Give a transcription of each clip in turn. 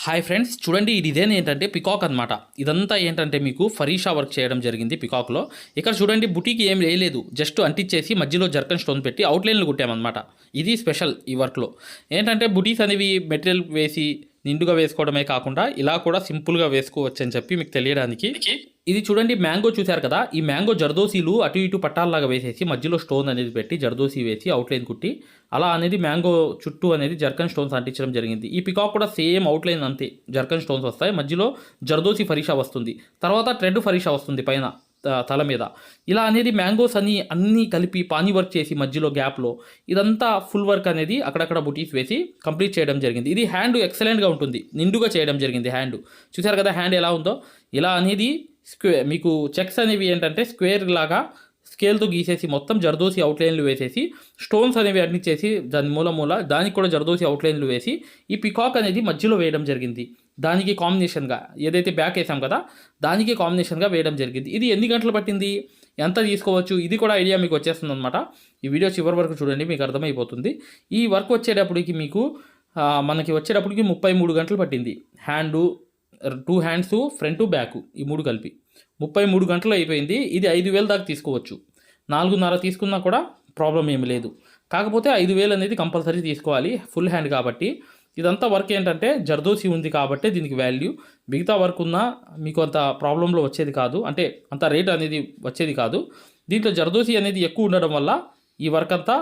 Hi friends, చూడండి ఇది ఇదేంటంటే పికాక్ అనమాట. ఇదంతా ఏంటంటే మీకు ఫరీషా వర్క్ చేయడం జరిగింది పికాక్లో. ఇక్కడ చూడండి బుటీకి ఏం వేయలేదు, జస్ట్ అంటించేసి మధ్యలో జర్కన్ స్టోన్ పెట్టి అవుట్లైన్లు కుట్టామన్నమాట. ఇది స్పెషల్ ఈ వర్క్లో. ఏంటంటే బుటీస్ అనేవి మెటీరియల్ వేసి నిండుగా వేసుకోవడమే కాకుండా ఇలా కూడా సింపుల్గా వేసుకోవచ్చు అని చెప్పి మీకు తెలియడానికి. ఇది చూడండి మ్యాంగో చూశారు కదా, ఈ మ్యాంగో జర్దోసీలు అటు ఇటు పట్టాల్లాగా వేసేసి మధ్యలో స్టోన్ అనేది పెట్టి జర్దోసీ వేసి అవుట్లైన్ కుట్టి అలా అనేది మ్యాంగో చుట్టూ అనేది జర్కన్ స్టోన్స్ అంటించడం జరిగింది. ఈ పికాక్ కూడా సేమ్ అవుట్లైన్ అంతే, జర్కన్ స్టోన్స్ వస్తాయి, మధ్యలో జర్దోసీ ఫరీషా వస్తుంది, తర్వాత ట్రెడ్ ఫరీషా వస్తుంది పైన తల మీద. ఇలా అనేది మ్యాంగోస్ అన్నీ కలిపి పానీ వర్క్ చేసి మధ్యలో గ్యాప్లో ఇదంతా ఫుల్ వర్క్ అనేది అక్కడక్కడ బుటీస్ వేసి కంప్లీట్ చేయడం జరిగింది. ఇది హ్యాండ్ ఎక్సలెంట్గా ఉంటుంది, నిండుగా చేయడం జరిగింది. హ్యాండ్ చూసారు కదా, హ్యాండ్ ఎలా ఉందో. ఇలా అనేది మీకు చెక్స్ అనేవి ఏంటంటే స్క్వేర్ లాగా స్కేల్తో గీసేసి మొత్తం జర్దోసి అవుట్లైన్లు వేసేసి స్టోన్స్ అనేవి అంటించేసి దాని మూల దానికి కూడా జర్దోసి అవుట్లైన్లు వేసి ఈ పికాక్ అనేది మధ్యలో వేయడం జరిగింది. దానికి కాంబినేషన్గా ఏదైతే బ్యాక్ వేసాం కదా దానికి కాంబినేషన్గా వేయడం జరిగింది. ఇది ఎన్ని గంటలు పట్టింది, ఎంత తీసుకోవచ్చు, ఇది కూడా ఐడియా మీకు వచ్చేస్తుంది అనమాట. ఈ వీడియో చివరి వరకు చూడండి, మీకు అర్థమైపోతుంది. ఈ వర్క్ వచ్చేటప్పటికి మీకు మనకి వచ్చేటప్పటికి 33 గంటలు పట్టింది. హ్యాండు, 2 హ్యాండ్స్, ఫ్రంట్ బ్యాక్, ఈ 3 కలిపి 33 గంటలు అయిపోయింది. ఇది 5,000 దాకా తీసుకోవచ్చు. 4.5 తీసుకున్నా కూడా ప్రాబ్లం ఏమి లేదు. కాకపోతే 5,000 అనేది కంపల్సరీ తీసుకోవాలి, ఫుల్ హ్యాండ్ కాబట్టి. ఇదంతా వర్క్ ఏంటంటే జర్దోసి ఉంది కాబట్టి దీనికి వాల్యూ. మిగతా వర్క్ ఉన్నా మీకు అంత ప్రాబ్లంలో వచ్చేది కాదు, అంటే అంత రేట్ అనేది వచ్చేది కాదు. దీంట్లో జర్దోసి అనేది ఎక్కువ ఉండడం వల్ల ఈ వర్క్ అంతా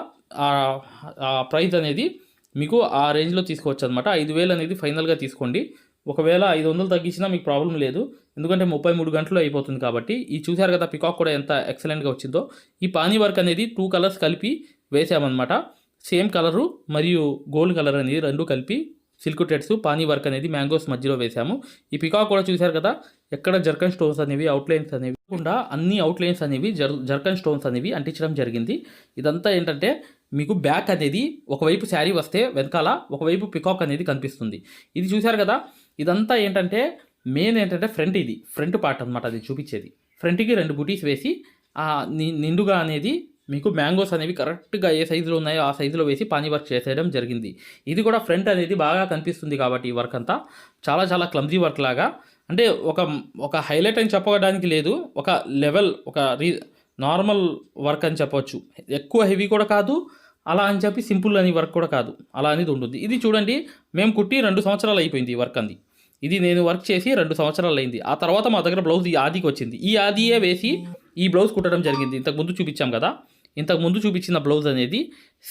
ప్రైస్ అనేది మీకు ఆ రేంజ్లో తీసుకోవచ్చు అనమాట. 5,000 అనేది ఫైనల్గా తీసుకోండి. ఒకవేళ 500 తగ్గించినా మీకు ప్రాబ్లం లేదు, ఎందుకంటే 33 గంటలు అయిపోతుంది కాబట్టి. ఈ చూశారు కదా పికాక్ కూడా ఎంత ఎక్సలెంట్గా వచ్చిందో. ఈ పానీ వర్క్ అనేది 2 కలర్స్ కలిపి వేసామన్నమాట. సేమ్ కలరు మరియు గోల్డ్ కలర్ అనేది 2 కలిపి సిల్క్ థ్రెడ్స్ పానీ వర్క్ అనేది మ్యాంగోస్ మధ్యలో వేసాము. ఈ పికాక్ కూడా చూశారు కదా, ఎక్కడ జర్కన్ స్టోన్స్ అనేవి అవుట్లైన్స్ అనేవి కాకుండా అన్ని అవుట్లైన్స్ అనేవి జర్కన్ స్టోన్స్ అనేవి అంటించడం జరిగింది. ఇదంతా ఏంటంటే మీకు బ్యాక్ అనేది ఒకవైపు శారీ వస్తే వెనకాల ఒకవైపు పికాక్ అనేది కనిపిస్తుంది. ఇది చూశారు కదా, ఇదంతా ఏంటంటే మెయిన్ ఏంటంటే ఫ్రంట్, ఇది ఫ్రంట్ పార్ట్ అనమాట. అది చూపించేది ఫ్రంట్కి 2 బుటీస్ వేసి నిండుగా అనేది మీకు మ్యాంగోస్ అనేవి కరెక్ట్గా ఏ సైజులో ఉన్నాయో ఆ సైజులో వేసి పానీ వర్క్ చేసేయడం జరిగింది. ఇది కూడా ఫ్రంట్ అనేది బాగా కనిపిస్తుంది కాబట్టి ఈ వర్క్ అంతా చాలా చాలా క్లమ్జీ వర్క్ లాగా, అంటే ఒక హైలైట్ అని చెప్పడానికి లేదు, ఒక లెవెల్, ఒక నార్మల్ వర్క్ అని చెప్పవచ్చు. ఎక్కువ హెవీ కూడా కాదు, అలా అని చెప్పి సింపుల్ అని వర్క్ కూడా కాదు, అలా అనేది ఉంటుంది. ఇది చూడండి, మేము కుట్టి 2 సంవత్సరాలు అయిపోయింది ఈ వర్క్ అంది. ఇది నేను వర్క్ చేసి 2 సంవత్సరాలు అయింది. ఆ తర్వాత మా దగ్గర బ్లౌజ్ ఈ ఆదికి వచ్చింది. ఈ ఆదియే వేసి ఈ బ్లౌజ్ కుట్టడం జరిగింది. ఇంతకుముందు చూపించాం కదా, ఇంతకుముందు చూపించిన బ్లౌజ్ అనేది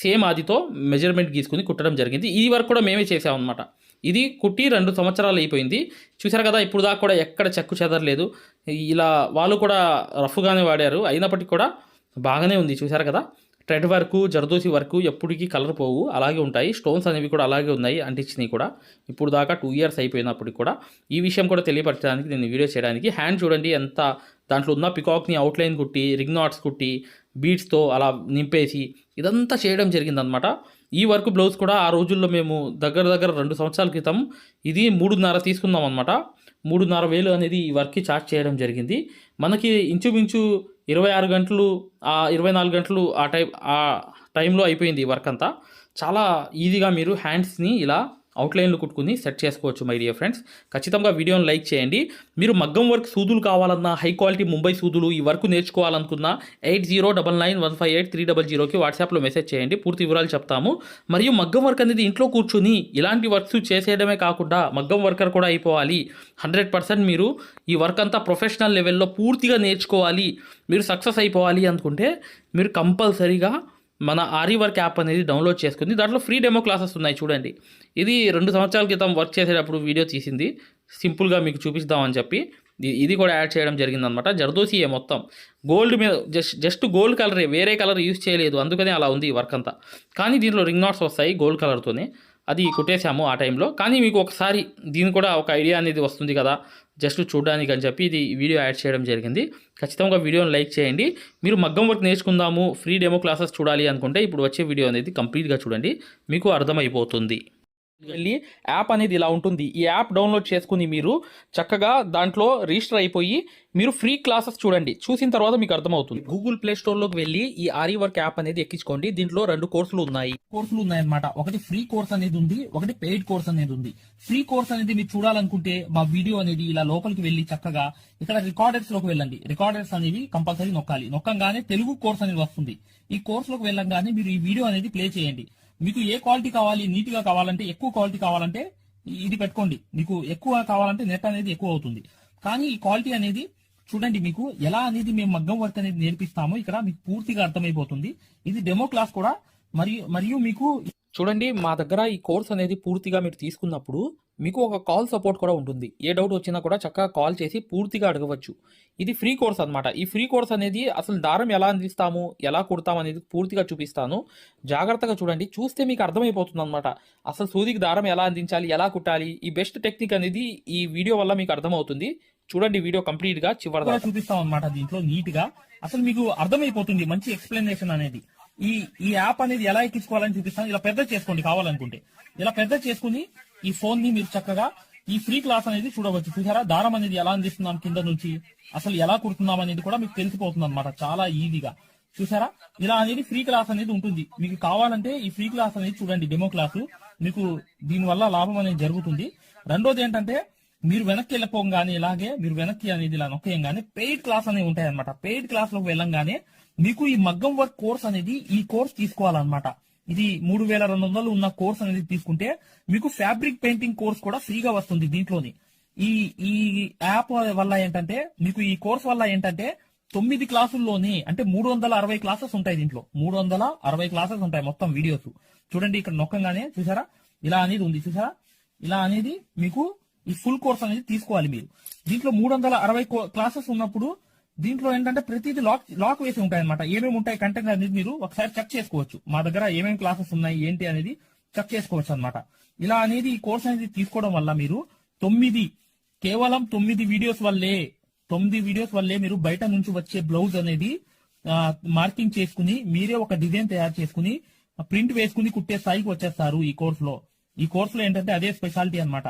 సేమ్ ఆదితో మెజర్మెంట్ గీసుకుని కుట్టడం జరిగింది. ఈ వర్క్ కూడా మేమే చేసామన్నమాట. ఇది కుట్టి 2 సంవత్సరాలు అయిపోయింది. చూసారు కదా, ఇప్పుడు దాకా కూడా ఎక్కడ చెక్కు చెదరలేదు. ఇలా వాళ్ళు కూడా రఫ్గానే వాడారు, అయినప్పటికీ కూడా బాగానే ఉంది. చూసారు కదా, థ్రెడ్ వర్క్, జర్దోసి వర్క్ ఎప్పటికీ కలర్ పోవు, అలాగే ఉంటాయి. స్టోన్స్ అనేవి కూడా అలాగే ఉన్నాయి, అంటించినవి కూడా. ఇప్పుడు దాకా 2 ఇయర్స్ అయిపోయినప్పటికి కూడా ఈ విషయం కూడా తెలియపరచడానికి నేను వీడియో చేయడానికి. హ్యాండ్ చూడండి ఎంత, దాంట్లో ఉన్న పికాక్ని అవుట్లైన్ కుట్టి, రింగ్ నాట్స్ కుట్టి, బీడ్స్తో అలా నింపేసి ఇదంతా చేయడం జరిగిందనమాట. ఈ వర్క్ బ్లౌజ్ కూడా ఆ రోజుల్లో మేము దగ్గర 2 సంవత్సరాల క్రితం ఇది 3.5 తీసుకున్నాం అనమాట. 3,500 అనేది ఈ వర్క్కి చార్జ్ చేయడం జరిగింది. మనకి ఇంచుమించు 26 గంటలు, 24 గంటలు ఆ టైంలో అయిపోయింది ఈ వర్క్ అంతా. చాలా ఈజీగా మీరు హ్యాండ్స్ని ఇలా అవుట్లైన్లు కుట్టుకుని సెట్ చేసుకోవచ్చు మై డియర్ ఫ్రెండ్స్. ఖచ్చితంగా వీడియోని లైక్ చేయండి. మీరు మగ్గం వర్క్ సూదులు కావాలన్నా, హై క్వాలిటీ ముంబై సూదులు ఈ వర్క్ నేర్చుకోవాలనుకున్నా 8099158300కి వాట్సాప్లో మెసేజ్ చేయండి, పూర్తి వివరాలు చెప్తాము. మరియు మగ్గం వర్క్ అనేది ఇంట్లో కూర్చుని ఇలాంటి వర్క్స్ చేసేయడమే కాకుండా మగ్గం వర్కర్ కూడా అయిపోవాలి. 100% మీరు ఈ వర్క్ అంతా ప్రొఫెషనల్ లెవెల్లో పూర్తిగా నేర్చుకోవాలి, మీరు సక్సెస్ అయిపోవాలి అనుకుంటే మీరు కంపల్సరీగా మన ఆరి వర్క్ యాప్ అనేది డౌన్లోడ్ చేసుకుని దాంట్లో ఫ్రీ డెమో క్లాసెస్ ఉన్నాయి. చూడండి, ఇది 2 సంవత్సరాల క్రితం వర్క్ చేసేటప్పుడు వీడియో తీసింది, సింపుల్గా మీకు చూపిస్తామని చెప్పి ఇది కూడా యాడ్ చేయడం జరిగిందనమాట. జర్దోసియే మొత్తం గోల్డ్ మీద, జస్ట్ గోల్డ్ కలరే, వేరే కలర్ యూజ్ చేయలేదు, అందుకనే అలా ఉంది ఈ వర్క్ అంతా. కానీ దీంట్లో రింగ్ నాట్స్ వస్తాయి గోల్డ్ కలర్తోనే, అది కుట్టేసాము ఆ టైంలో. కానీ మీకు ఒకసారి దీని కూడా ఒక ఐడియా అనేది వస్తుంది కదా జస్ట్ చూడడానికి అని చెప్పి ఇది వీడియో యాడ్ చేయడం జరిగింది. ఖచ్చితంగా వీడియోని లైక్ చేయండి. మీరు మగ్గం వర్క్ నేర్చుకుందాము, ఫ్రీ డెమో క్లాసెస్ చూడాలి అనుకుంటే ఇప్పుడు వచ్చే వీడియో అనేది కంప్లీట్గా చూడండి, మీకు అర్థమైపోతుంది. వెళ్ళి యాప్ అనేది ఇలా ఉంటుంది. ఈ యాప్ డౌన్లోడ్ చేసుకుని మీరు చక్కగా దాంట్లో రిజిస్టర్ అయిపోయి మీరు ఫ్రీ క్లాసెస్ చూడండి, చూసిన తర్వాత మీకు అర్థమవుతుంది. గూగుల్ ప్లే స్టోర్ లోకి వెళ్ళి ఈ ఆరి వర్క్ యాప్ అనేది ఎక్కించుకోండి. దీంట్లో 2 కోర్సులు ఉన్నాయన్నమాట. ఒకటి ఫ్రీ కోర్స్ అనేది ఉంది, ఒకటి పెయిడ్ కోర్స్ అనేది ఉంది. ఫ్రీ కోర్స్ అనేది మీరు చూడాలనుకుంటే మా వీడియో అనేది ఇలా లోపలికి వెళ్ళి చక్కగా ఇక్కడ రికార్డర్స్ లోకి వెళ్ళండి. రికార్డర్స్ అనేవి కంపల్సరీ నొక్కాలి. నొక్కంగానే తెలుగు కోర్స్ అనేది వస్తుంది. ఈ కోర్స్ లోకి వెళ్ళంగానే మీరు ఈ వీడియో అనేది ప్లే చేయండి. మీకు ఏ క్వాలిటీ కావాలి, నీట్ గా కావాలంటే, ఎక్కువ క్వాలిటీ కావాలంటే ఇది పెట్టుకోండి. మీకు ఎక్కువ కావాలంటే నెట్ అనేది ఎక్కువ అవుతుంది. కానీ ఈ క్వాలిటీ అనేది చూడండి, మీకు ఎలా అనేది మేము మగ్గం వర్క్ అనేది నేర్పిస్తామో ఇక్కడ మీకు పూర్తిగా అర్థమైపోతుంది. ఇది డెమో క్లాస్ కూడా. మరియు మీకు చూడండి, మా దగ్గర ఈ కోర్స్ అనేది పూర్తిగా మీరు తీసుకున్నప్పుడు మీకు ఒక కాల్ సపోర్ట్ కూడా ఉంటుంది. ఏ డౌట్ వచ్చినా కూడా చక్కగా కాల్ చేసి పూర్తిగా అడగవచ్చు. ఇది ఫ్రీ కోర్స్ అన్నమాట. ఈ ఫ్రీ కోర్స్ అనేది అసలు దారం ఎలా అందిస్తాము, ఎలా కుడతాం అనేది పూర్తిగా చూపిస్తాను. జాగ్రత్తగా చూడండి, చూస్తే మీకు అర్థమైపోతుంది అనమాట. అసలు సూదికి దారం ఎలా అందించాలి, ఎలా కుట్టాలి, ఈ బెస్ట్ టెక్నిక్ అనేది ఈ వీడియో వల్ల మీకు అర్థమవుతుంది. చూడండి వీడియో కంప్లీట్ గా చివరి దాకా చూపిస్తాం అనమాట. దీంట్లో నీట్ గా అసలు మీకు అర్థమైపోతుంది, మంచి ఎక్స్ప్లెనేషన్ అనేది. ఈ యాప్ అనేది ఎలా ఎక్కించుకోవాలని చూపిస్తాను. ఇలా పెద్ద చేసుకోండి కావాలనుకుంటే. ఇలా పెద్ద చేసుకుని ఈ ఫోన్ ని మీరు చక్కగా ఈ ఫ్రీ క్లాస్ అనేది చూడవచ్చు. చూసారా, దారం అనేది ఎలా అందిస్తున్నాం కింద నుంచి, అసలు ఎలా కుడుతున్నాం అనేది కూడా మీకు తెలిసిపోతుంది అనమాట, చాలా ఈజీగా. చూసారా, ఇలా అనేది ఫ్రీ క్లాస్ అనేది ఉంటుంది. మీకు కావాలంటే ఈ ఫ్రీ క్లాస్ అనేది చూడండి, డెమో క్లాసు. మీకు దీని వల్ల లాభం అనేది జరుగుతుంది. రెండోది ఏంటంటే, మీరు వెనక్కి వెళ్ళిపోగానే ఇలాగే మీరు వెనక్కి అనేది ఇలా నొక్కేయంగానే పెయిడ్ క్లాస్ అనేవి ఉంటాయి అనమాట. పెయిడ్ క్లాస్ లోకి వెళ్ళంగానే మీకు ఈ మగ్గం వర్క్ కోర్స్ అనేది, ఈ కోర్స్ తీసుకోవాలన్నమాట. ఇది 3200 ఉన్న కోర్స్ అనేది తీసుకుంటే మీకు ఫ్యాబ్రిక్ పెయింటింగ్ కోర్స్ కూడా ఫ్రీగా వస్తుంది దీంట్లోని. ఈ యాప్ వల్ల ఏంటంటే, మీకు ఈ కోర్స్ వల్ల ఏంటంటే 9 క్లాసుల్లోని అంటే 360 క్లాసెస్ ఉంటాయి. దీంట్లో 360 క్లాసెస్ ఉంటాయి మొత్తం వీడియోస్. చూడండి ఇక్కడ నొక్కంగానే చూసారా, ఇలా అనేది ఉంది. చూసారా, ఇలా అనేది మీకు ఈ ఫుల్ కోర్స్ అనేది తీసుకోవాలి మీరు. దీంట్లో 360 క్లాసెస్ ఉన్నప్పుడు దీంట్లో ఏంటంటే ప్రతిదీ లాక్ వేసి ఉంటాయి అనమాట. ఏమేమి ఉంటాయి కంటెంట్ అనేది మీరు ఒకసారి చెక్ చేసుకోవచ్చు. మా దగ్గర ఏమేమి క్లాసెస్ ఉన్నాయి ఏంటి అనేది చెక్ చేసుకోవచ్చు అనమాట. ఇలా అనేది ఈ కోర్స్ అనేది తీసుకోవడం వల్ల మీరు కేవలం 9 వీడియోస్ వల్లే మీరు బయట నుంచి వచ్చే బ్లౌజ్ అనేది మార్కింగ్ చేసుకుని మీరే ఒక డిజైన్ తయారు చేసుకుని ప్రింట్ వేసుకుని కుట్టే స్థాయికి వచ్చేస్తారు ఈ కోర్సులో. ఈ కోర్సులో ఏంటంటే అదే స్పెషాలిటీ అన్నమాట.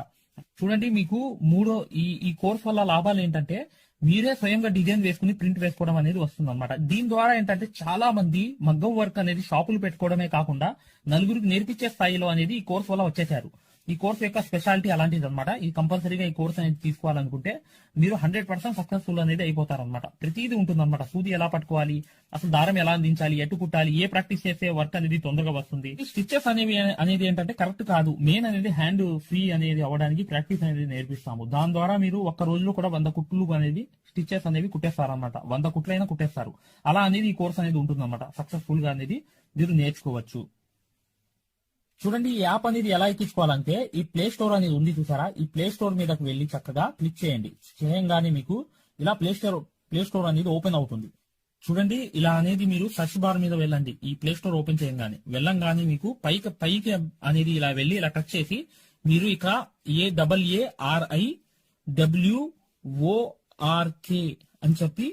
చూడండి, మీకు ఈ కోర్స్ వల్ల లాభాలు ఏంటంటే, మీరే స్వయంగా డిజైన్ వేసుకుని ప్రింట్ వేసుకోవడం అనేది వస్తుంది అనమాట. దీని ద్వారా ఏంటంటే చాలా మంది మగ్గం వర్క్ అనేది షాపులు పెట్టుకోవడమే కాకుండా నలుగురికి నేర్పించే స్థాయిలో అనేది ఈ కోర్స్ వల్ల వచ్చేసారు. ఈ కోర్స్ యొక్క స్పెషాలిటీ అలాంటిది అనమాట. ఇది కంపల్సరీగా ఈ కోర్స్ అనేది తీసుకోవాలనుకుంటే మీరు 100% సక్సెస్ఫుల్ అనేది అయిపోతారనమాట. ప్రతిదీ ఉంటుందన్నమాట. సూది ఎలా పట్టుకోవాలి, అసలు దారం ఎలా అందించాలి, ఎటు కుట్టాలి, ఏ ప్రాక్టీస్ చేస్తే వర్క్ అనేది తొందరగా వస్తుంది. స్టిచెస్ అనేది ఏంటంటే కరెక్ట్ కాదు. మెయిన్ అనేది హ్యాండ్ ఫ్రీ అనేది అవ్వడానికి ప్రాక్టీస్ అనేది నేర్పిస్తాము. దాని ద్వారా మీరు ఒక్క రోజులో కూడా 100 కుట్లు అనేది స్టిచెస్ అనేవి కుట్టేస్తారనమాట. 100 కుట్లైనా కుట్టేస్తారు. అలా అనేది ఈ కోర్స్ అనేది ఉంటుందన్నమాట. సక్సెస్ఫుల్ గా అనేది మీరు నేర్చుకోవచ్చు. చూడండి, ఈ యాప్ అనేది ఎలా ఎక్కించుకోవాలంటే, ఈ ప్లే స్టోర్ అనేది ఉంది చూసారా, ఈ ప్లే స్టోర్ మీదకి వెళ్ళి చక్కగా క్లిక్ చేయండి. చేయంగానే మీకు ఇలా ప్లే స్టోర్ అనేది ఓపెన్ అవుతుంది. చూడండి, ఇలా అనేది మీరు సర్చ్ బార్ మీద వెళ్ళండి. ఈ ప్లే స్టోర్ ఓపెన్ చేయంగానే వెళ్ళంగానే మీకు పైకి అనేది ఇలా వెళ్ళి ఇలా టచ్ చేసి మీరు ఇక్కడ AARIWORK అని చెప్పి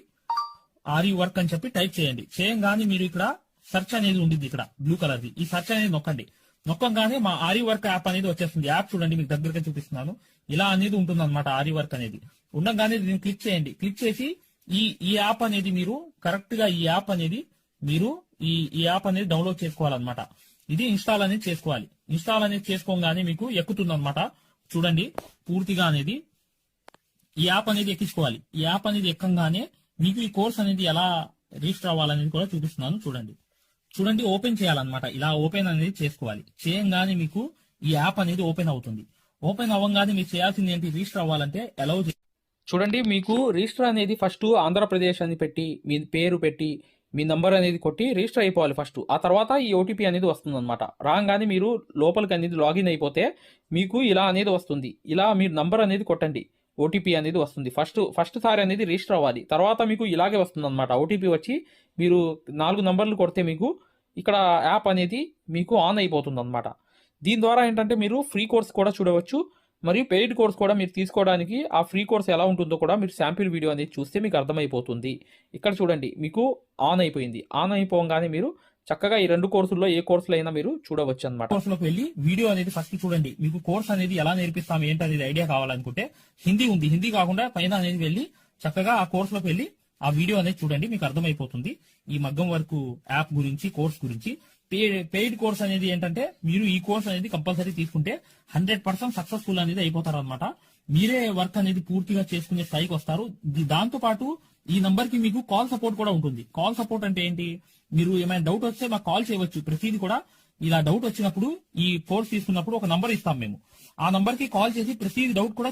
ఆరి వర్క్ అని చెప్పి టైప్ చేయండి. చేయంగానే మీరు ఇక్కడ సెర్చ్ అనేది ఉంటుంది, ఇక్కడ బ్లూ కలర్ ది. ఈ సెర్చ్ అనేది నొక్కంగానే మా ఆరి వర్క్ యాప్ అనేది వచ్చేస్తుంది. యాప్ చూడండి, మీకు దగ్గరగా చూపిస్తున్నాను. ఇలా అనేది ఉంటుంది అనమాట. ఆరి వర్క్ అనేది ఉండగానే దీన్ని క్లిక్ చేయండి. క్లిక్ చేసి ఈ యాప్ అనేది మీరు కరెక్ట్ గా ఈ యాప్ అనేది డౌన్లోడ్ చేసుకోవాలన్నమాట. ఇది ఇన్స్టాల్ అనేది చేసుకోవాలి. ఇన్స్టాల్ అనేది చేసుకోగానే మీకు ఎక్కుతుంది అనమాట. చూడండి, పూర్తిగా అనేది ఈ యాప్ అనేది ఎక్కించుకోవాలి. ఈ యాప్ అనేది ఎక్కంగానే మీకు ఈ కోర్స్ అనేది ఎలా రిజిస్టర్ అవ్వాలనేది కూడా చూపిస్తున్నాను. చూడండి, ఓపెన్ చేయాలన్నమాట. ఇలా ఓపెన్ అనేది చేసుకోవాలి. చేయంగానే మీకు ఈ యాప్ అనేది ఓపెన్ అవుతుంది. ఓపెన్ అవ్వగానే మీరు చేయాల్సింది ఏంటి, రిజిస్టర్ అవ్వాలంటే అలౌ. చూడండి, మీకు రిజిస్టర్ అనేది ఫస్ట్ ఆంధ్రప్రదేశ్ అని పెట్టి మీ పేరు పెట్టి మీ నంబర్ అనేది కొట్టి రిజిస్టర్ అయిపోవాలి ఫస్ట్. ఆ తర్వాత ఈ ఓటీపీ అనేది వస్తుంది అనమాట. రాగానే మీరు లోపలికి అనేది లాగిన్ అయిపోతే మీకు ఇలా అనేది వస్తుంది. ఇలా మీరు నంబర్ అనేది కొట్టండి, ఓటీపీ అనేది వస్తుంది. ఫస్ట్ సారి అనేది రిజిస్టర్ అవ్వాలి. తర్వాత మీకు ఇలాగే వస్తుంది అనమాట. ఓటీపీ వచ్చి మీరు 4 నంబర్లు కొడితే మీకు ఇక్కడ యాప్ అనేది మీకు ఆన్ అయిపోతుంది అనమాట. దీని ద్వారా ఏంటంటే మీరు ఫ్రీ కోర్స్ కూడా చూడవచ్చు, మరియు పెయిడ్ కోర్స్ కూడా మీరు తీసుకోవడానికి ఆ ఫ్రీ కోర్స్ ఎలా ఉంటుందో కూడా మీరు శాంపిల్ వీడియో అనేది చూస్తే మీకు అర్థమైపోతుంది. ఇక్కడ చూడండి, మీకు ఆన్ అయిపోయింది. ఆన్ అయిపోగానే మీరు చక్కగా ఈ 2 కోర్సుల్లో ఏ కోర్సులు అయినా మీరు చూడవచ్చు అనమాట. కోర్సులోకి వెళ్ళి వీడియో అనేది ఫస్ట్ చూడండి. మీకు కోర్స్ అనేది ఎలా నేర్పిస్తాం ఏంటి అనేది ఐడియా కావాలనుకుంటే హిందీ ఉంది. హిందీ కాకుండా పైన అనేది వెళ్ళి చక్కగా ఆ కోర్సులోకి వెళ్ళి ఆ వీడియో అనేది చూడండి, మీకు అర్థమైపోతుంది ఈ మగ్గం వర్క్ యాప్ గురించి, కోర్స్ గురించి. పెయిడ్ కోర్స్ అనేది ఏంటంటే మీరు ఈ కోర్స్ అనేది కంపల్సరీ తీసుకుంటే 100% సక్సెస్ఫుల్ అనేది అయిపోతారు అనమాట. మీరే వర్క్ అనేది పూర్తిగా చేసుకునే స్థాయికి వస్తారు. దాంతో పాటు ఈ నంబర్ కి మీకు కాల్ సపోర్ట్ కూడా ఉంటుంది. కాల్ సపోర్ట్ అంటే ఏంటి, మీరు ఏమైనా డౌట్ వస్తే మాకు కాల్ చేయవచ్చు. ప్రతిదీ కూడా ఇలా డౌట్ వచ్చినప్పుడు ఈ కోర్స్ తీసుకున్నప్పుడు ఒక నంబర్ ఇస్తాం మేము. ఆ నంబర్ కి కాల్ చేసి ప్రతి డౌట్ కూడా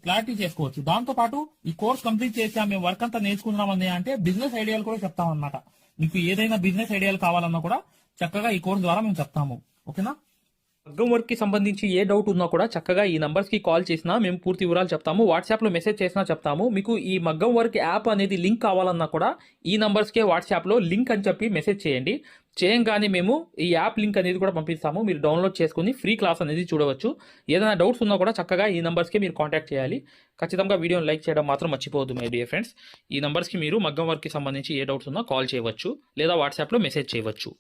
క్లారిటీ చేసుకోవచ్చు. దాంతో పాటు ఈ కోర్స్ కంప్లీట్ చేసి మేము వర్క్ అంతా నేర్చుకున్నామని అంటే బిజినెస్ ఐడియాలు కూడా చెప్తాం అన్నమాట. మీకు ఏదైనా బిజినెస్ ఐడియాలు కావాలన్నా కూడా చక్కగా ఈ కోర్స్ ద్వారా మేము చెప్తాము. ఓకేనా? మగ్గం వర్క్కి సంబంధించి ఏ డౌట్ ఉన్నా కూడా చక్కగా ఈ నంబర్స్కి కాల్ చేసినా మేము పూర్తి వివరాలు చెప్తాము. వాట్సాప్లో మెసేజ్ చేసినా చెప్తాము. మీకు ఈ మగ్గం వర్క్ యాప్ అనేది లింక్ కావాలన్నా కూడా ఈ నంబర్స్కే వాట్సాప్లో లింక్ అని చెప్పి మెసేజ్ చేయండి. చేయంగానే మేము ఈ యాప్ లింక్ అనేది కూడా పంపిస్తాము. మీరు డౌన్లోడ్ చేసుకుని ఫ్రీ క్లాస్ అనేది చూడవచ్చు. ఏదైనా డౌట్స్ ఉన్నా కూడా చక్కగా ఈ నంబర్స్కే మీరు కాంటాక్ట్ చేయాలి. ఖచ్చితంగా వీడియోని లైక్ చేయడం మాత్రం మర్చిపోవద్దు మై డియర్ ఫ్రెండ్స్. ఈ నంబర్స్కి మీరు మగ్గం వర్క్కి సంబంధించి ఏ డౌట్స్ ఉన్నా కాల్ చేయవచ్చు లేదా వాట్సాప్లో మెసేజ్ చేయవచ్చు.